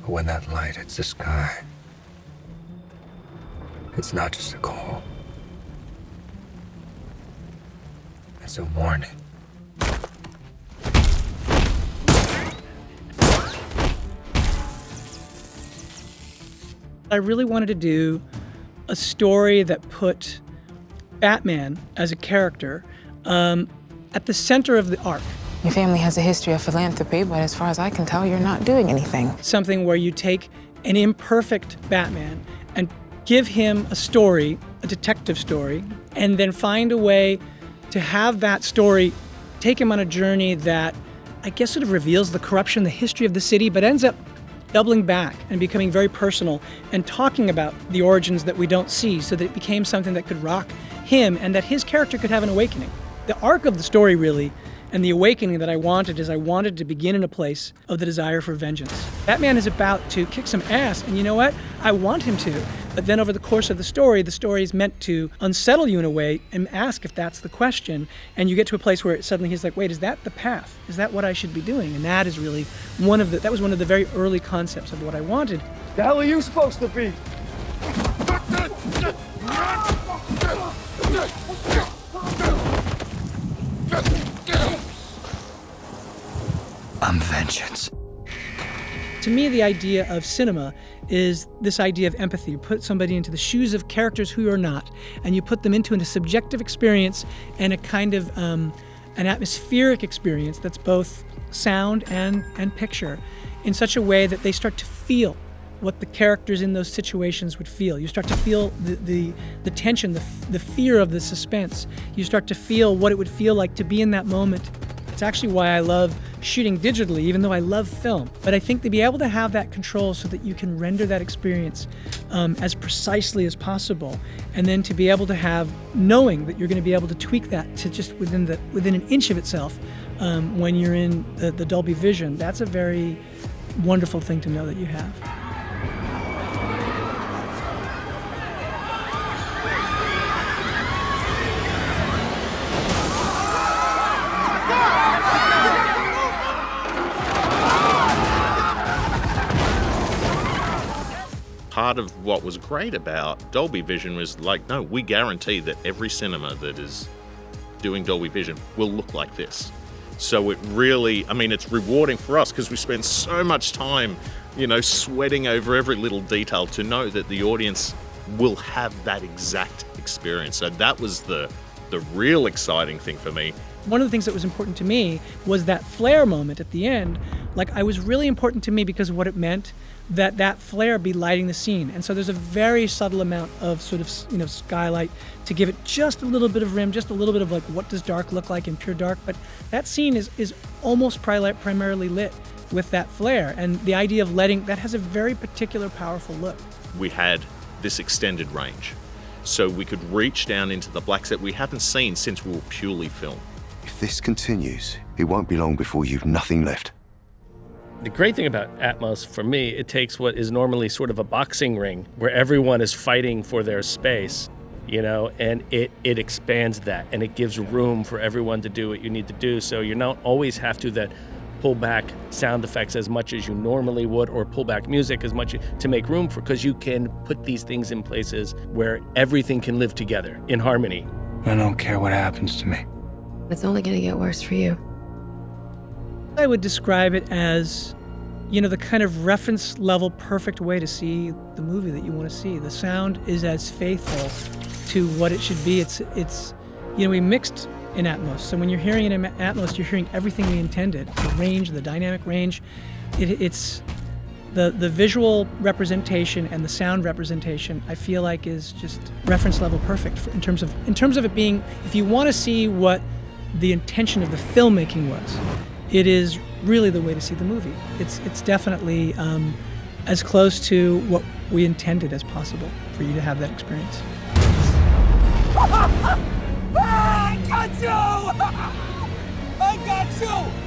But when that light hits the sky, it's not just a call. It's a warning. I really wanted to do a story that put Batman as a character at the center of the arc. Your family has a history of philanthropy, but as far as I can tell, you're not doing anything. Something where you take an imperfect Batman and give him a story, a detective story, and then find a way to have that story take him on a journey that I guess sort of reveals the corruption, the history of the city, but ends up doubling back and becoming very personal and talking about the origins that we don't see, so that it became something that could rock him and that his character could have an awakening. The arc of the story really, and the awakening that I wanted, is I wanted to begin in a place of the desire for vengeance. Batman is about to kick some ass, and you know what? I want him to. But then over the course of the story is meant to unsettle you in a way and ask if that's the question. And you get to a place where suddenly he's like, wait, is that the path? Is that what I should be doing? And that is really that was one of the very early concepts of what I wanted. The hell are you supposed to be? I'm vengeance. To me, the idea of cinema is this idea of empathy. You put somebody into the shoes of characters who are not, and you put them into a subjective experience and a kind of an atmospheric experience that's both sound and picture in such a way that they start to feel what the characters in those situations would feel. You start to feel the tension, the fear of the suspense. You start to feel what it would feel like to be in that moment. It's actually why I love shooting digitally, even though I love film. But I think to be able to have that control so that you can render that experience as precisely as possible, and then to be able to have knowing that you're going to be able to tweak that to just within an inch of itself when you're in the Dolby Vision, that's a very wonderful thing to know that you have. Part of what was great about Dolby Vision was like, no, we guarantee that every cinema that is doing Dolby Vision will look like this. So it really, it's rewarding for us because we spend so much time, sweating over every little detail to know that the audience will have that exact experience. So that was the real exciting thing for me. One of the things that was important to me was that flare moment at the end. It was really important to me because of what it meant that flare be lighting the scene. And so there's a very subtle amount of sort of, skylight to give it just a little bit of rim, just a little bit of what does dark look like in pure dark. But that scene is almost primarily lit with that flare. And the idea of that has a very particular powerful look. We had this extended range. So we could reach down into the blacks that we haven't seen since we were purely film. If this continues, it won't be long before you've nothing left. The great thing about Atmos, for me, it takes what is normally sort of a boxing ring where everyone is fighting for their space, and it expands that, and it gives room for everyone to do what you need to do. So you don't always have to then pull back sound effects as much as you normally would, or pull back music as much to make room for, because you can put these things in places where everything can live together in harmony. I don't care what happens to me. It's only going to get worse for you. I would describe it as, the kind of reference level perfect way to see the movie that you want to see. The sound is as faithful to what it should be. It's we mixed in Atmos. So when you're hearing it in Atmos, you're hearing everything we intended. The range, the dynamic range. It's the visual representation and the sound representation, I feel like, is just reference level perfect in terms of it being, if you want to see what the intention of the filmmaking was, it is really the way to see the movie. It's definitely as close to what we intended as possible for you to have that experience. I got you! I got you!